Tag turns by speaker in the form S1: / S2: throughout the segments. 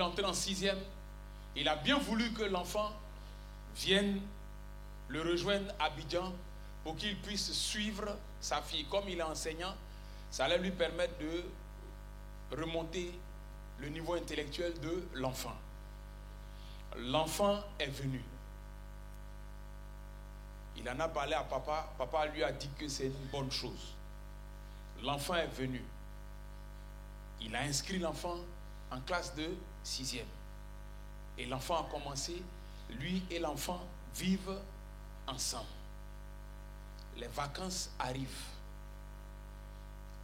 S1: entrait en 6e, il a bien voulu que l'enfant vienne le rejoindre à Abidjan pour qu'il puisse suivre sa fille. Comme il est enseignant, ça allait lui permettre de remonter le niveau intellectuel de l'enfant. L'enfant est venu. Il en a parlé à papa. Papa lui a dit que c'est une bonne chose. L'enfant est venu. Il a inscrit l'enfant en classe de 6e. Et l'enfant a commencé, lui et l'enfant vivent ensemble. Les vacances arrivent.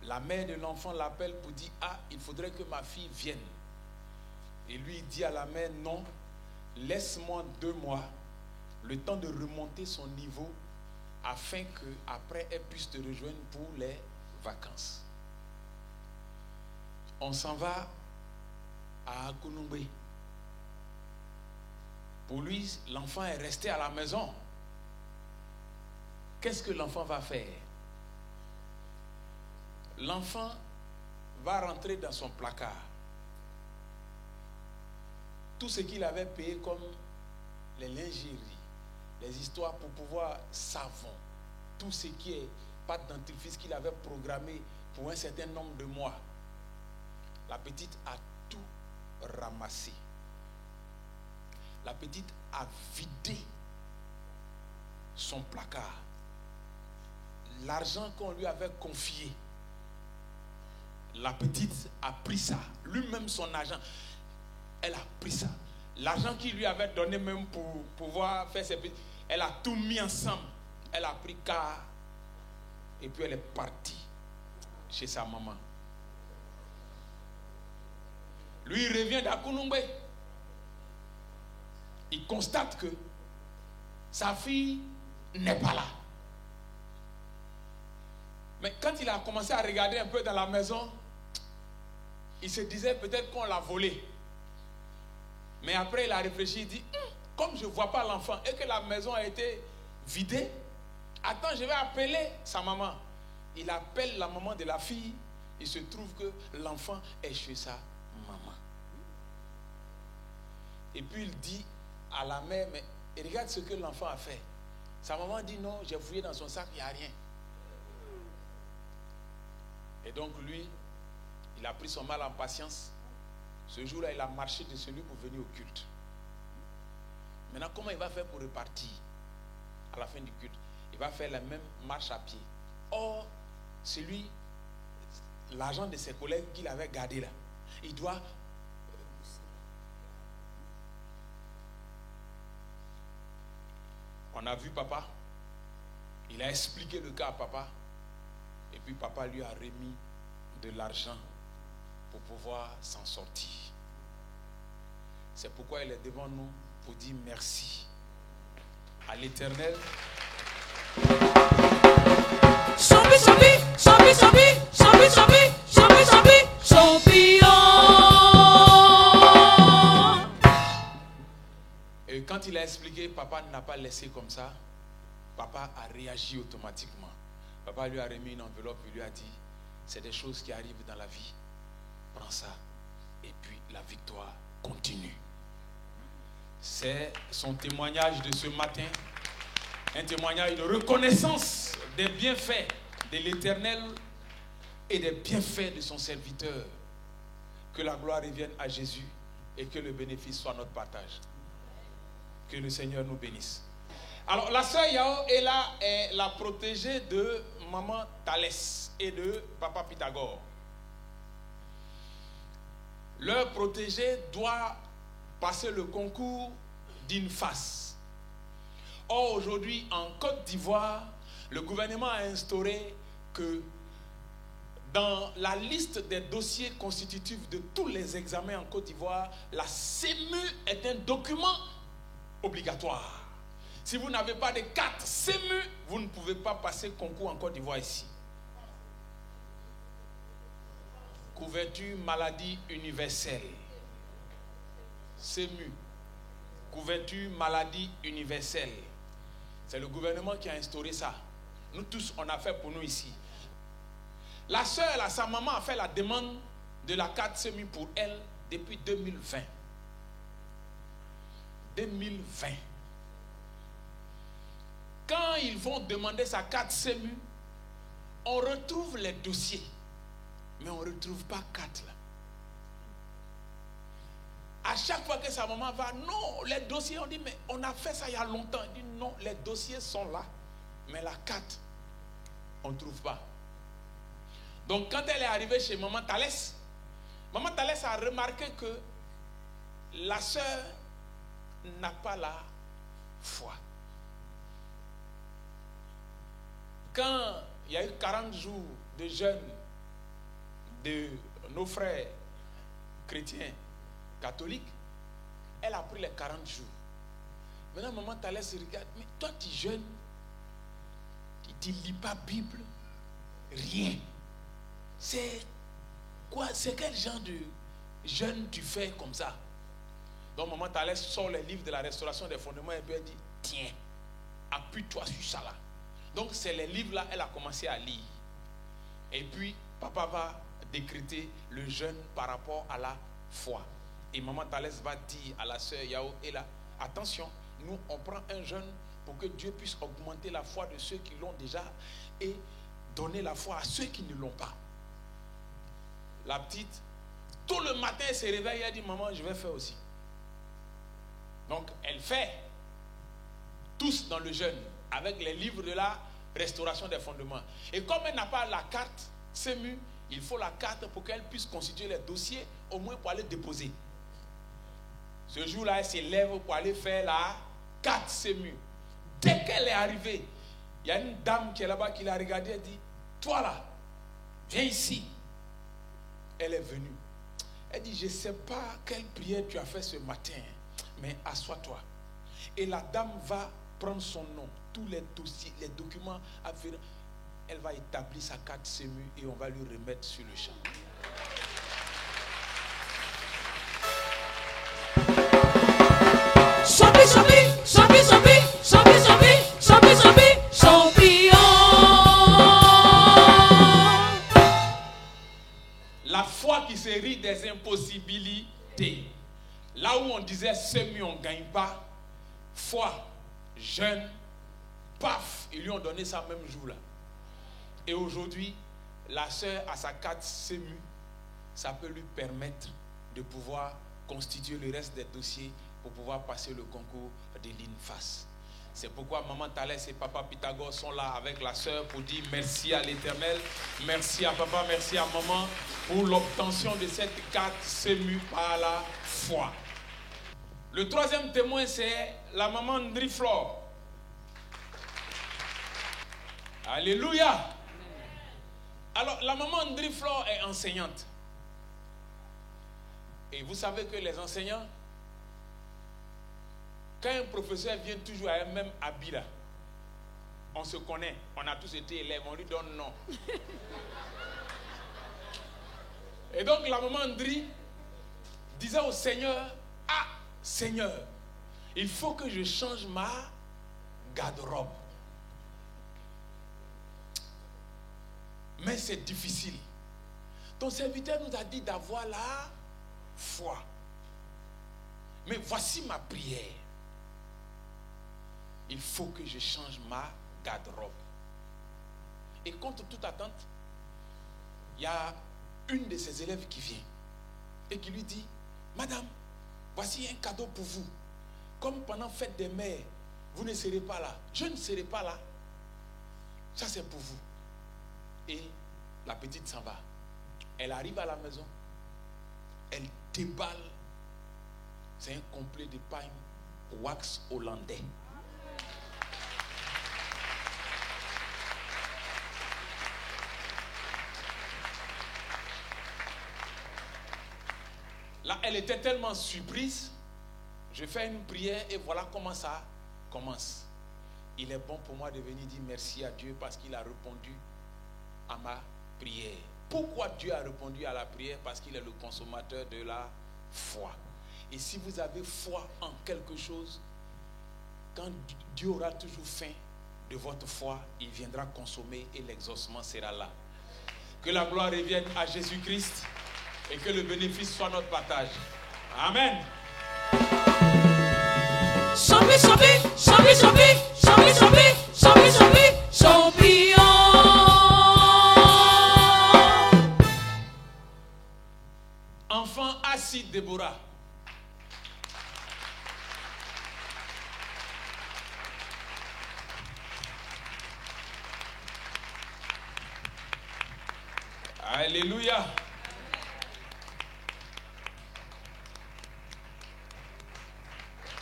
S1: La mère de l'enfant l'appelle pour dire « Ah, il faudrait que ma fille vienne. » Et lui dit à la mère « Non, laisse-moi 2 mois, le temps de remonter son niveau afin qu'après elle puisse te rejoindre pour les vacances. » On s'en va à Akunungbe. Pour lui, l'enfant est resté à la maison. Qu'est-ce que l'enfant va faire? L'enfant va rentrer dans son placard. Tout ce qu'il avait payé comme les lingeries, les histoires pour pouvoir savon, tout ce qui est pâte dentifrice qu'il avait programmé pour un certain nombre de mois, la petite a tout ramassé. La petite a vidé son placard. L'argent qu'on lui avait confié, la petite a pris ça. Lui-même son argent, elle a pris ça. L'argent qu'il lui avait donné même pour pouvoir faire ses petits, elle a tout mis ensemble. Elle a pris car et puis elle est partie chez sa maman. Lui, il revient d'Akunungbe. Il constate que sa fille n'est pas là. Mais quand il a commencé à regarder un peu dans la maison, il se disait peut-être qu'on l'a volée. Mais après il a réfléchi, il dit, comme je ne vois pas l'enfant et que la maison a été vidée, attends, je vais appeler sa maman. Il appelle la maman de la fille, il se trouve que l'enfant est chez sa maman. Et puis il dit à la mère, mais regarde ce que l'enfant a fait. Sa maman dit non, j'ai fouillé dans son sac, il n'y a rien. Et donc lui, il a pris son mal en patience. Ce jour-là, il a marché de celui pour venir au culte. Maintenant, comment il va faire pour repartir à la fin du culte? Il va faire la même marche à pied. Or, celui, l'argent de ses collègues qu'il avait gardé là, il doit... On a vu papa, il a expliqué le cas à papa, et puis papa lui a remis de l'argent pour pouvoir s'en sortir. C'est pourquoi il est devant nous pour dire merci à l'Éternel.
S2: Champi, champi, champi, champi, champi, champi, champi, champi, champion.
S1: Et quand il a expliqué, papa n'a pas laissé comme ça. Papa a réagi automatiquement. Papa lui a remis une enveloppe et lui a dit, c'est des choses qui arrivent dans la vie. Prends ça. Et puis la victoire continue. C'est son témoignage de ce matin. Un témoignage de reconnaissance des bienfaits de l'Éternel et des bienfaits de son serviteur. Que la gloire revienne à Jésus et que le bénéfice soit notre partage. Que le Seigneur nous bénisse. Alors la sœur Yao est là, est la protégée de maman Thalès et de papa Pythagore. Leur protégé doit passer le concours d'INFAS. Or, aujourd'hui, en Côte d'Ivoire, le gouvernement a instauré que dans la liste des dossiers constitutifs de tous les examens en Côte d'Ivoire, la CEMU est un document obligatoire. Si vous n'avez pas de carte CEMU, vous ne pouvez pas passer concours en Côte d'Ivoire ici. Couverture maladie universelle. CEMU. Couverture maladie universelle. C'est le gouvernement qui a instauré ça. Nous tous, on a fait pour nous ici. La sœur, sa maman a fait la demande de la carte CEMU pour elle depuis 2020. 2020. Quand ils vont demander sa carte CEMU, on retrouve les dossiers, mais on ne retrouve pas carte là. À chaque fois que sa maman va, non, les dossiers, on dit, mais on a fait ça il y a longtemps. Il dit, non, les dossiers sont là, mais la carte, on ne trouve pas. Donc quand elle est arrivée chez Maman Thalès a remarqué que la sœur n'a pas la foi. Quand il y a eu 40 jours de jeûne de nos frères chrétiens catholiques, elle a pris les 40 jours. Maintenant, Maman Thalès regarde, mais toi tu jeûnes, tu ne lis pas Bible, rien. C'est quoi? C'est quel genre de jeûne tu fais comme ça? Donc Maman Thalès sort les livres de la restauration des fondements et puis elle dit, tiens, appuie-toi sur ça là. Donc c'est les livres là, elle a commencé à lire. Et puis papa va décréter le jeûne par rapport à la foi. Et Maman Thalès va dire à la sœur Yao, et là, attention, nous on prend un jeûne pour que Dieu puisse augmenter la foi de ceux qui l'ont déjà et donner la foi à ceux qui ne l'ont pas. La petite, tout le matin elle se réveille et elle dit, maman, je vais faire aussi. Donc elle fait tous dans le jeûne avec les livres de la restauration des fondements. Et comme elle n'a pas la carte CEMU, il faut la carte pour qu'elle puisse constituer les dossiers, au moins pour aller déposer. Ce jour-là, elle s'élève pour aller faire la carte CEMU. Dès qu'elle est arrivée, il y a une dame qui est là-bas qui l'a regardée et dit, toi là, viens ici. Elle est venue. Elle dit, je ne sais pas quelle prière tu as fait ce matin, mais assois-toi. Et la dame va prendre son nom, tous les dossiers, les documents à faire. Elle va établir sa carte CEMU et on va lui remettre sur le champ.
S2: Champi, champi, champi, champi, champi, champi, champi, champi, champignon.
S1: La foi qui se rit des impossibilités. Là où on disait CEMU, on ne gagne pas. Foi, jeûne, paf, ils lui ont donné ça même jour-là. Et aujourd'hui, la sœur a sa carte CEMU. Ça peut lui permettre de pouvoir constituer le reste des dossiers pour pouvoir passer le concours de l'INFAS. C'est pourquoi Maman Thalès et Papa Pythagore sont là avec la sœur pour dire merci à l'Éternel, merci à Papa, merci à Maman pour l'obtention de cette carte CEMU par la foi. Le troisième témoin, c'est la maman Ndriflore. Alléluia. Alors, la maman Ndriflore est enseignante. Et vous savez que les enseignants, quand un professeur vient toujours à un même habit là, on se connaît, on a tous été élèves, on lui donne nom. Et donc la maman Ndri disait au Seigneur, ah Seigneur, il faut que je change ma garde-robe. Mais c'est difficile. Ton serviteur nous a dit d'avoir la foi. Mais voici ma prière. Il faut que je change ma garde-robe. Et contre toute attente, il y a une de ses élèves qui vient et qui lui dit, Madame, voici un cadeau pour vous. Comme pendant fête des mères, vous ne serez pas là. Je ne serai pas là. Ça c'est pour vous. Et la petite s'en va. Elle arrive à la maison. Elle déballe. C'est un complet de pain wax hollandais. Là, elle était tellement surprise. Je fais une prière et voilà comment ça commence. Il est bon pour moi de venir dire merci à Dieu parce qu'il a répondu à ma prière. Pourquoi Dieu a répondu à la prière? Parce qu'il est le consommateur de la foi. Et si vous avez foi en quelque chose, quand Dieu aura toujours faim de votre foi, il viendra consommer et l'exaucement sera là. Que la gloire revienne à Jésus-Christ et que le bénéfice soit notre partage. Amen. Enfant assis, Déborah. Alléluia.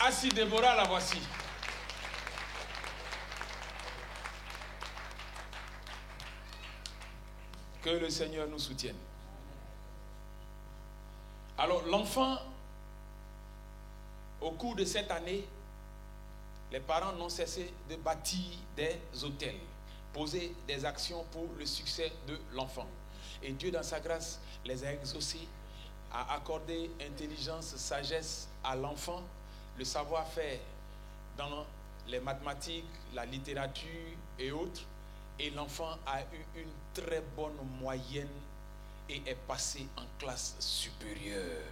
S1: Assis, Déborah, la voici. Que le Seigneur nous soutienne. Alors, l'enfant, au cours de cette année, les parents n'ont cessé de bâtir des hôtels, poser des actions pour le succès de l'enfant. Et Dieu, dans sa grâce, les a exaucés, a accordé intelligence, sagesse à l'enfant, le savoir-faire dans les mathématiques, la littérature et autres. Et l'enfant a eu une très bonne moyenne et est passé en classe supérieure.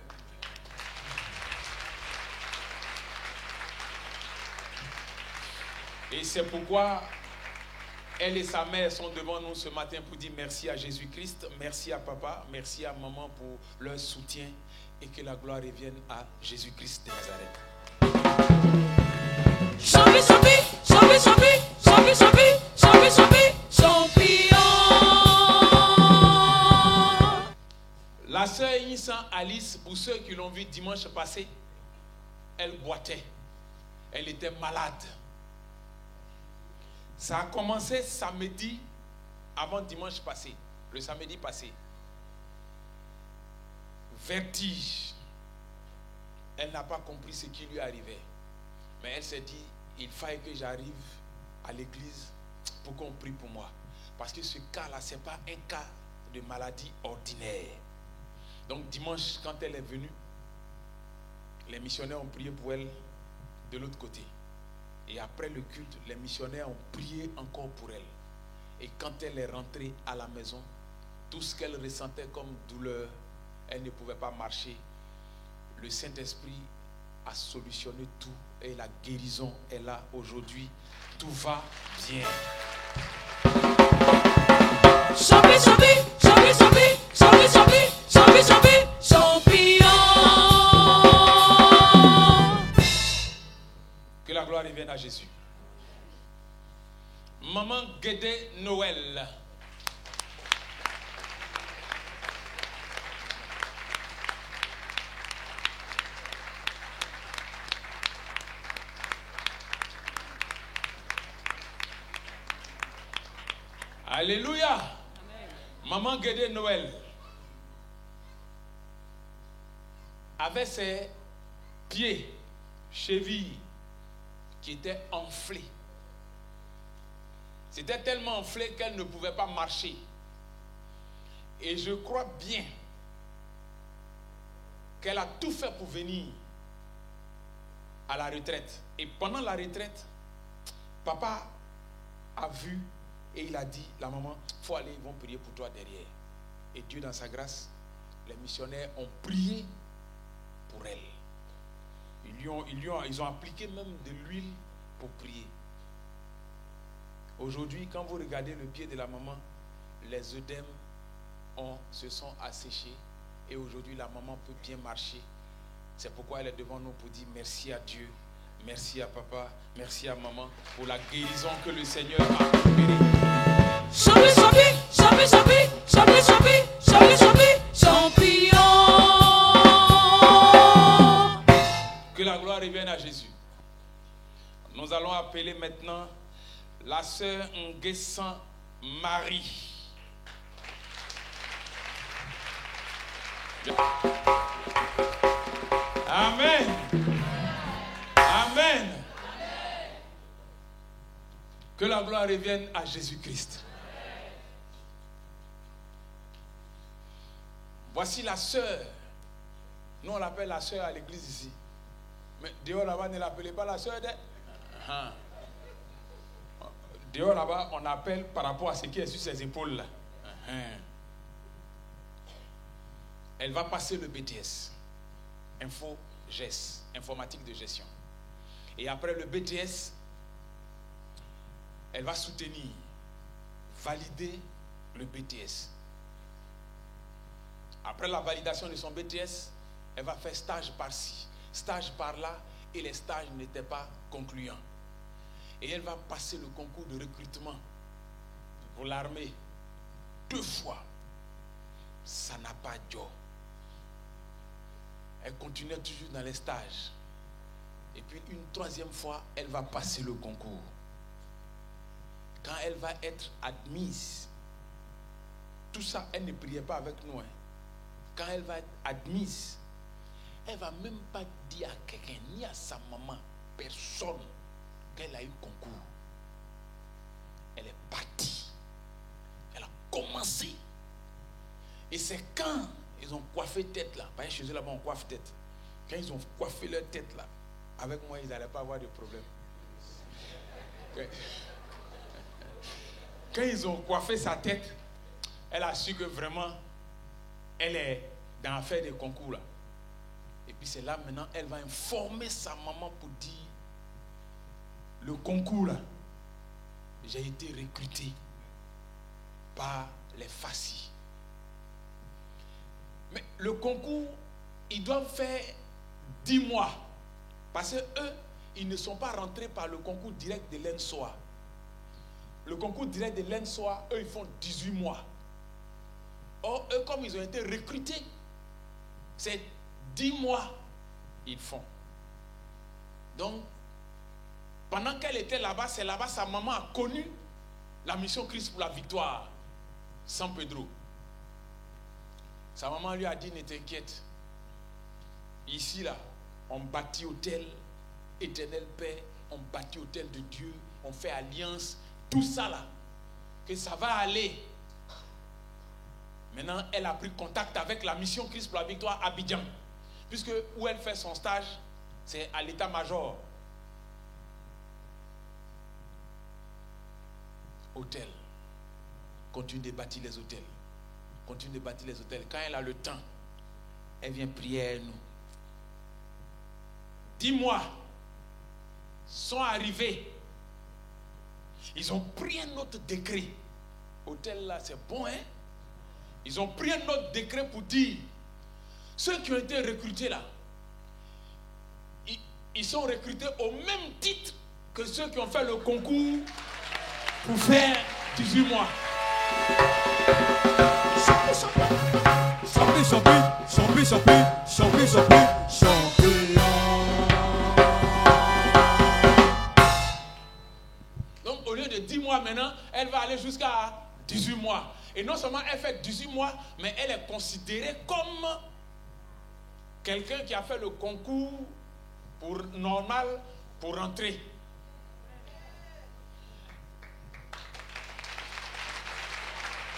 S1: Et c'est pourquoi elle et sa mère sont devant nous ce matin pour dire merci à Jésus-Christ, merci à papa, merci à maman pour leur soutien et que la gloire revienne à Jésus-Christ de Nazareth.
S2: Champi, champi, champi, champi, champi, champi, champi, champi, champion.
S1: La sœur Innocent Alice, pour ceux qui l'ont vu dimanche passé, elle boitait, elle était malade. Ça a commencé samedi avant dimanche passé, le samedi passé. Vertige. Elle n'a pas compris ce qui lui arrivait. Mais elle s'est dit, il fallait que j'arrive à l'église pour qu'on prie pour moi. Parce que ce cas-là, ce n'est pas un cas de maladie ordinaire. Donc dimanche, quand elle est venue, les missionnaires ont prié pour elle de l'autre côté. Et après le culte, les missionnaires ont prié encore pour elle. Et quand elle est rentrée à la maison, tout ce qu'elle ressentait comme douleur, elle ne pouvait pas marcher. Le Saint-Esprit a solutionné tout et la guérison est là aujourd'hui. Tout va bien.
S2: Champi, champi, champi, champi, champi, champi, champi, champi, champion.
S1: Que la gloire revienne à Jésus. Maman Guédé Noël. Alléluia. Amen. Maman Guédé Noël avait ses pieds, chevilles qui étaient enflés. C'était tellement enflé qu'elle ne pouvait pas marcher. Et je crois bien qu'elle a tout fait pour venir à la retraite. Et pendant la retraite, papa a vu et il a dit, la maman, il faut aller, ils vont prier pour toi derrière. Et Dieu, dans sa grâce, les missionnaires ont prié pour elle. Ils ont appliqué même de l'huile pour prier. Aujourd'hui, quand vous regardez le pied de la maman, les œdèmes se sont asséchés. Et aujourd'hui, la maman peut bien marcher. C'est pourquoi elle est devant nous pour dire merci à Dieu, merci à papa, merci à maman pour la guérison que le Seigneur a opérée.
S2: Champi, champi, champi, champi, champi, champi, champi, champi, champion.
S1: Que la gloire revienne à Jésus. Nous allons appeler maintenant la sœur Nguessan Marie. Amen. Amen. Que la gloire revienne à Jésus-Christ. Voici la sœur. Nous, on l'appelle la sœur à l'église ici. Mais dehors là-bas, ne l'appelez pas la sœur de... Dehors là-bas, on appelle par rapport à ce qui est sur ses épaules là. Elle va passer le BTS. Informatique de gestion. Et après le BTS, elle va soutenir, valider le BTS. Après la validation de son BTS, elle va faire stage par-ci, stage par-là, et les stages n'étaient pas concluants. Et elle va passer le concours de recrutement pour l'armée 2 fois. Ça n'a pas d'eau. Elle continuait toujours dans les stages. Et puis une 3e fois, elle va passer le concours. Quand elle va être admise, tout ça, elle ne priait pas avec nous. Quand elle va être admise, elle ne va même pas dire à quelqu'un, ni à sa maman, personne, qu'elle a eu le concours. Elle est partie. Elle a commencé. Et c'est quand ils ont coiffé tête là, parce que chez eux là-bas on coiffe tête. Quand ils ont coiffé leur tête là, avec moi ils n'allaient pas avoir de problème. Quand ils ont coiffé sa tête, elle a su que vraiment elle est dans l'affaire des concours là. Et puis c'est là maintenant elle va informer sa maman pour dire le concours là, j'ai été recruté par les FACI. Mais le concours, ils doivent faire 10 mois. Parce que eux, ils ne sont pas rentrés par le concours direct de l'ENSOA. Le concours direct de l'ENSOA, eux, ils font 18 mois. Or, eux, comme ils ont été recrutés, c'est 10 mois ils font. Donc, pendant qu'elle était là-bas, c'est là-bas sa maman a connu la mission Christ pour la victoire, San Pedro. Sa maman lui a dit, ne t'inquiète. Ici, là, on bâtit hôtel, éternel Père, on bâtit hôtel de Dieu, on fait alliance, tout ça là, que ça va aller. Maintenant, elle a pris contact avec la mission Christ pour la victoire à Abidjan. Puisque où elle fait son stage, c'est à l'état-major. Hôtel. Continue de bâtir les hôtels. Continue de bâtir les hôtels. Quand elle a le temps, elle vient prier à nous. 10 mois sont arrivés. Ils ont pris un autre décret. Hôtel là, c'est bon, hein? Ils ont pris un autre décret pour dire ceux qui ont été recrutés là, ils sont recrutés au même titre que ceux qui ont fait le concours pour faire 18 mois. Donc au lieu de 10 mois maintenant, elle va aller jusqu'à 18 mois. Et non seulement elle fait 18 mois, mais elle est considérée comme quelqu'un qui a fait le concours pour normal pour rentrer.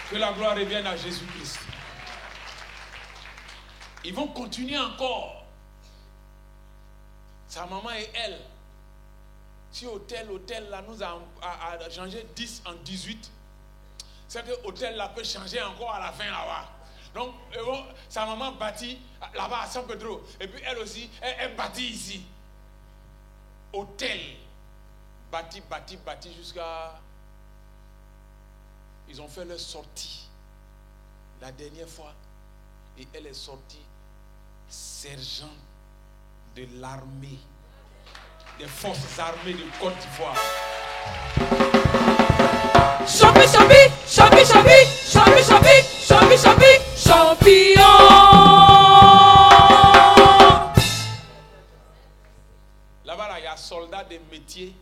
S1: Que la gloire revienne à Jésus-Christ. Ils vont continuer encore. Sa maman et elle. Si hôtel là nous a changé 10 en 18, c'est que l'hôtel là peut changer encore à la fin là-bas. Donc, sa maman bâtit là-bas à San Pedro. Et puis elle aussi, elle bâtit ici. Hôtel. Bâti jusqu'à... Ils ont fait leur sortie la dernière fois. Et elle est sortie sergent de l'armée, des forces armées de Côte d'Ivoire.
S2: Champion.
S1: Là-bas, il y a soldats de métier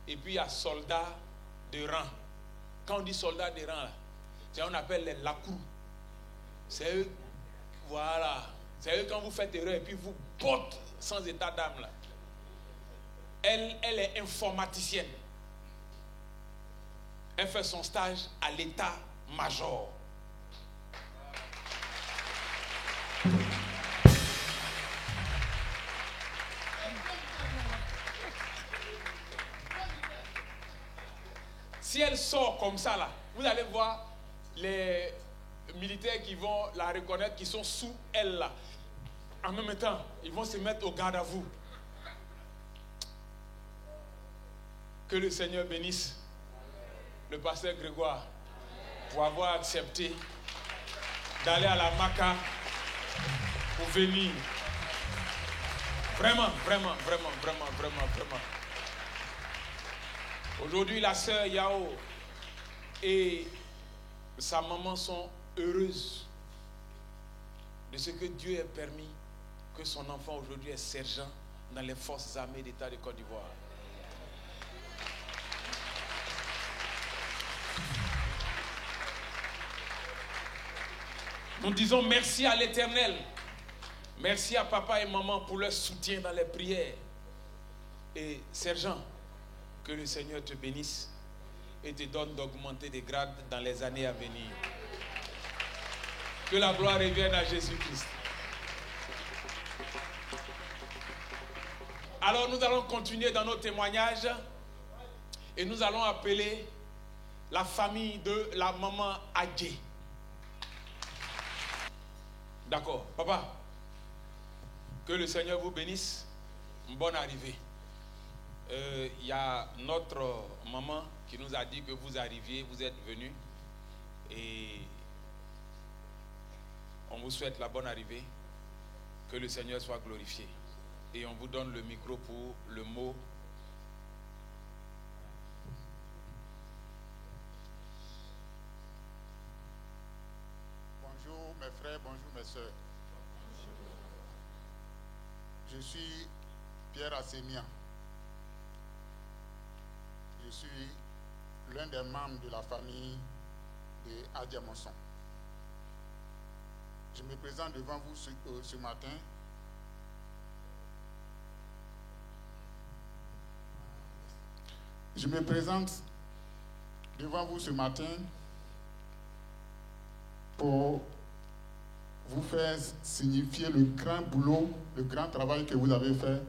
S1: et puis il y a soldats de rang. Quand on dit soldats de rang, c'est on appelle les lacrous. C'est eux, voilà. C'est eux quand vous faites erreur et puis vous bottent sans état d'âme là. Elle est informaticienne. Elle fait son stage à l'état-major. Si elle sort comme ça là, vous allez voir les militaires qui vont la reconnaître, qui sont sous elle là. En même temps, ils vont se mettre au garde à vous. Que le Seigneur bénisse le pasteur Grégoire pour avoir accepté d'aller à la Maca pour venir. Vraiment. Aujourd'hui, la sœur Yao et sa maman sont heureuses de ce que Dieu ait permis que son enfant aujourd'hui est sergent dans les forces armées d'État de Côte d'Ivoire. Nous disons merci à l'Éternel. Merci à papa et maman pour leur soutien dans les prières. Et sergent, que le Seigneur te bénisse et te donne d'augmenter des grades dans les années à venir. Que la gloire revienne à Jésus-Christ. Alors nous allons continuer dans nos témoignages et nous allons appeler la famille de la maman Adjé. D'accord, papa, que le Seigneur vous bénisse. Bonne arrivée. Il y a notre maman qui nous a dit que vous arriviez, vous êtes venus et on vous souhaite la bonne arrivée. Que le Seigneur soit glorifié. Et on vous donne le micro pour le mot.
S3: Bonjour mes frères, bonjour mes soeurs. Je suis Pierre Assemia. Je suis l'un des membres de la famille de Adjamonson. Je me présente devant vous ce matin Je me présente devant vous ce matin pour vous faire signifier le grand boulot, le grand travail que vous avez fait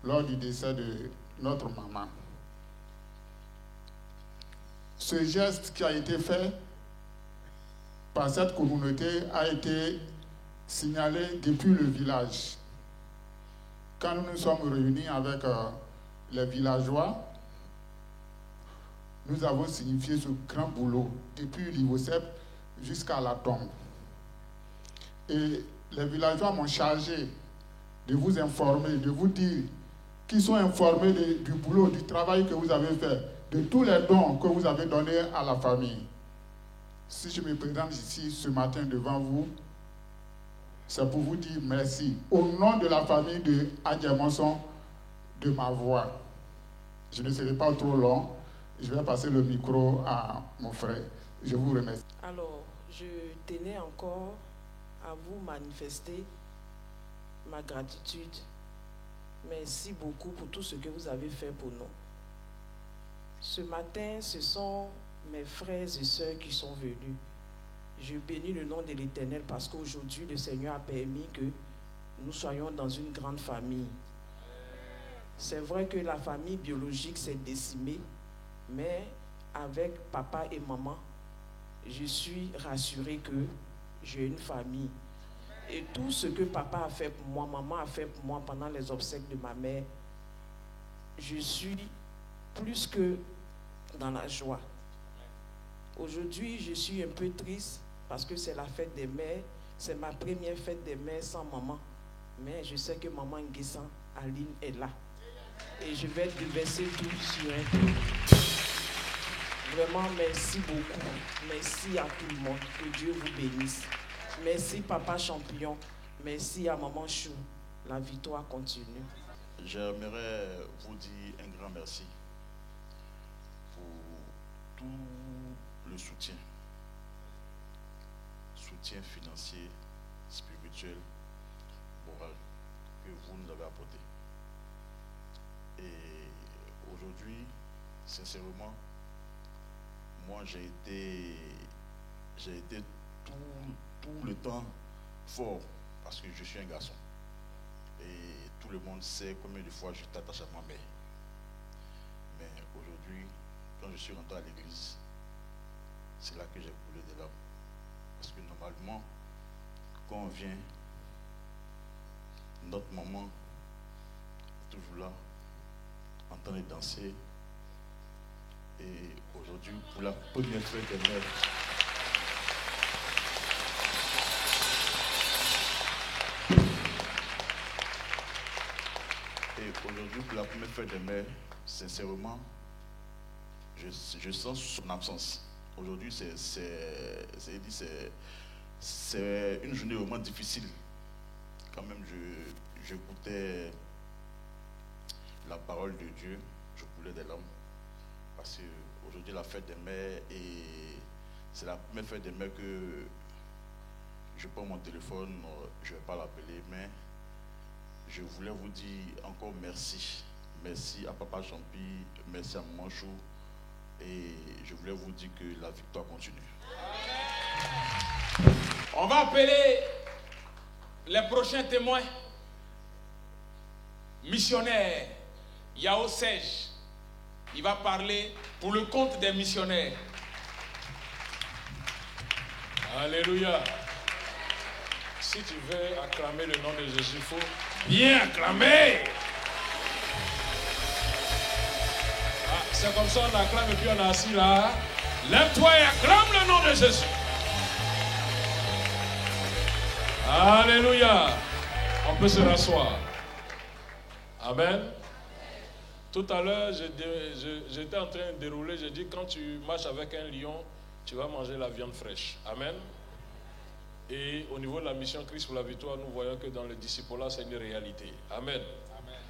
S3: lors du décès de notre maman. Ce geste qui a été fait par cette communauté a été signalé depuis le village. Quand nous nous sommes réunis avec les villageois, nous avons signifié ce grand boulot depuis l'Ivocep jusqu'à la tombe. Et les villageois m'ont chargé de vous informer, de vous dire qu'ils sont informés du boulot, du travail que vous avez fait, de tous les dons que vous avez donnés à la famille. Si je me présente ici ce matin devant vous, c'est pour vous dire merci. Au nom de la famille de Adjamonson, de ma voix. Je ne serai pas trop long. Je vais passer le micro à mon frère. Je vous remercie.
S4: Alors, je tenais encore à vous manifester ma gratitude. Merci beaucoup pour tout ce que vous avez fait pour nous. Ce matin, ce sont mes frères et sœurs qui sont venus. Je bénis le nom de l'Éternel parce qu'aujourd'hui, le Seigneur a permis que nous soyons dans une grande famille. C'est vrai que la famille biologique s'est décimée, mais avec papa et maman, je suis rassurée que j'ai une famille. Et tout ce que papa a fait pour moi, maman a fait pour moi pendant les obsèques de ma mère, je suis plus que dans la joie. Aujourd'hui, je suis un peu triste parce que c'est la fête des mères. C'est ma première fête des mères sans maman. Mais je sais que maman Nguessan, Aline, est là. Et je vais déverser tout sur elle. Vraiment, merci beaucoup. Merci à tout le monde. Que Dieu vous bénisse. Merci, Papa Champion. Merci à Maman Chou. La victoire continue.
S5: J'aimerais vous dire un grand merci pour tout le soutien financier, spirituel, moral que vous nous avez apporté. Et aujourd'hui, sincèrement, moi j'ai été tout le temps fort parce que je suis un garçon. Et tout le monde sait combien de fois je t'attache à ma mère. Mais aujourd'hui, quand je suis rentré à l'église, c'est là que j'ai coulé des larmes. Parce que normalement, quand on vient, notre maman est toujours là, en train de danser, Et aujourd'hui, pour la première fois des mères, sincèrement, je sens son absence. Aujourd'hui, c'est une journée vraiment difficile. Quand même, j'écoutais la parole de Dieu, je coulais des larmes. Parce qu'aujourd'hui, la fête des mères, et c'est la première fête des mères que je prends mon téléphone, je ne vais pas l'appeler, mais je voulais vous dire encore merci. Merci à Papa Champi, merci à Maman Chou, et je voulais vous dire que la victoire continue.
S1: On va appeler les prochains témoins. Missionnaire Yao Sej, il va parler pour le compte des missionnaires.
S6: Alléluia. Si tu veux acclamer le nom de Jésus, il faut bien acclamer. Ah, c'est comme ça, on acclame et puis on est assis là. Lève-toi et acclame le nom de Jésus. Alléluia. On peut se rasseoir. Amen. Tout à l'heure, j'étais en train de dérouler, j'ai dit, quand tu marches avec un lion, tu vas manger la viande fraîche. Amen. Et au niveau de la mission Christ pour la victoire, nous voyons que dans le disciple-là, c'est une réalité. Amen. Amen.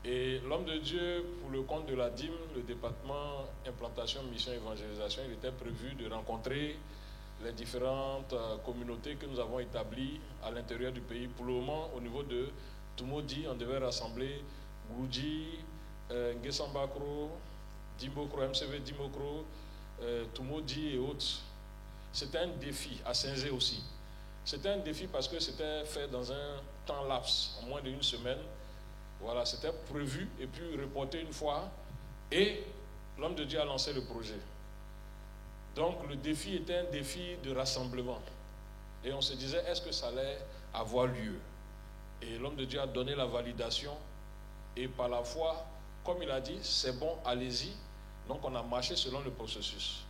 S6: Et l'homme de Dieu, pour le compte de la dîme, le département implantation, mission, évangélisation, il était prévu de rencontrer les différentes communautés que nous avons établies à l'intérieur du pays. Pour le moment, au niveau de Tumodi, on devait rassembler Goudji, Ngesambakro, Dimbokro, MCV Dimbokro, Tumodi et autres. C'était un défi, à Saint-Zé aussi. C'était un défi parce que c'était fait dans un temps laps, en moins d'une semaine. Voilà, c'était prévu et puis reporté une fois. Et l'homme de Dieu a lancé le projet. Donc le défi était un défi de rassemblement. Et on se disait, est-ce que ça allait avoir lieu? Et l'homme de Dieu a donné la validation. Et par la foi, comme il a dit, c'est bon, allez-y. Donc on a marché selon le processus.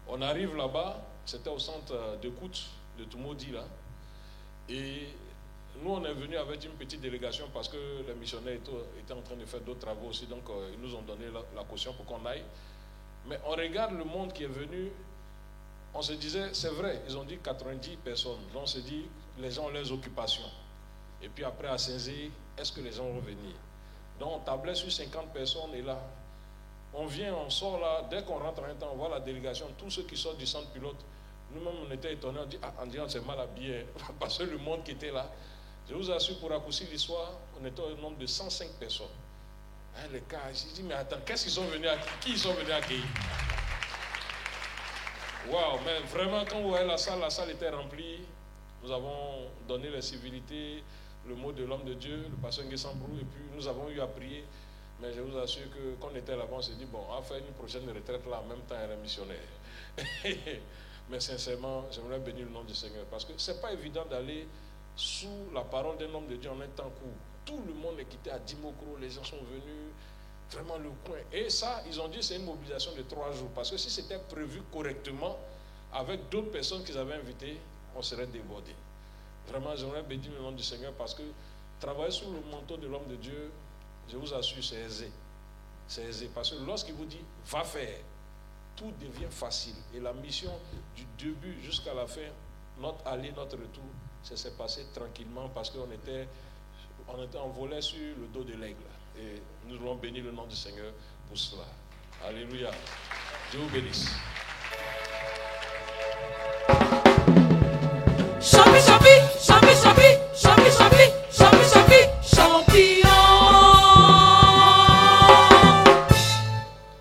S6: On arrive là-bas, c'était au centre d'écoute de Tumodi là. Et nous, on est venu avec une petite délégation parce que les missionnaires étaient en train de faire d'autres travaux aussi. Donc ils nous ont donné la caution pour qu'on aille. Mais on regarde le monde qui est venu, on se disait, c'est vrai, ils ont dit 90 personnes. Donc on se dit, les gens ont leurs occupations. Et puis après à Saint-Zé, est-ce que les gens vont venir? Donc on tablait sur 50 personnes et là, on vient, on sort là, dès qu'on rentre en un temps, on voit la délégation, tous ceux qui sortent du centre pilote, nous-mêmes on était étonnés, on dit, ah, on dirait on s'est mal habillé, parce que le monde qui était là, je vous assure, pour raccourcir l'histoire, on était au nombre de 105 personnes. Hein, les cas, je dis, mais attends, qu'est-ce qu'ils sont venus accueillir? Qui ils sont venus accueillir? Waouh, mais vraiment, quand vous voyez la salle était remplie. Nous avons donné les civilités, le mot de l'homme de Dieu, le pasteur Nguessambrou, et puis nous avons eu à prier. Mais je vous assure que quand on était là-bas, on s'est dit, bon, on va faire une prochaine retraite là, en même temps, elle est missionnaire. Mais sincèrement, j'aimerais bénir le nom du Seigneur, parce que ce n'est pas évident d'aller sous la parole d'un homme de Dieu en un temps court. Tout le monde est quitté à Dimokro, les gens sont venus, vraiment le coin. Et ça, ils ont dit c'est une mobilisation de 3 jours, parce que si c'était prévu correctement, avec d'autres personnes qu'ils avaient invitées, on serait débordé. Vraiment, j'aimerais bénir le nom du Seigneur, parce que travailler sous le manteau de l'homme de Dieu, je vous assure, c'est aisé. C'est aisé, parce que lorsqu'il vous dit, va faire, tout devient facile. Et la mission du début jusqu'à la fin, notre aller, notre retour, ça s'est passé tranquillement, parce qu'on était envolé sur le dos de l'aigle. Et nous voulons bénir le nom du Seigneur pour cela. Alléluia. Dieu vous bénisse.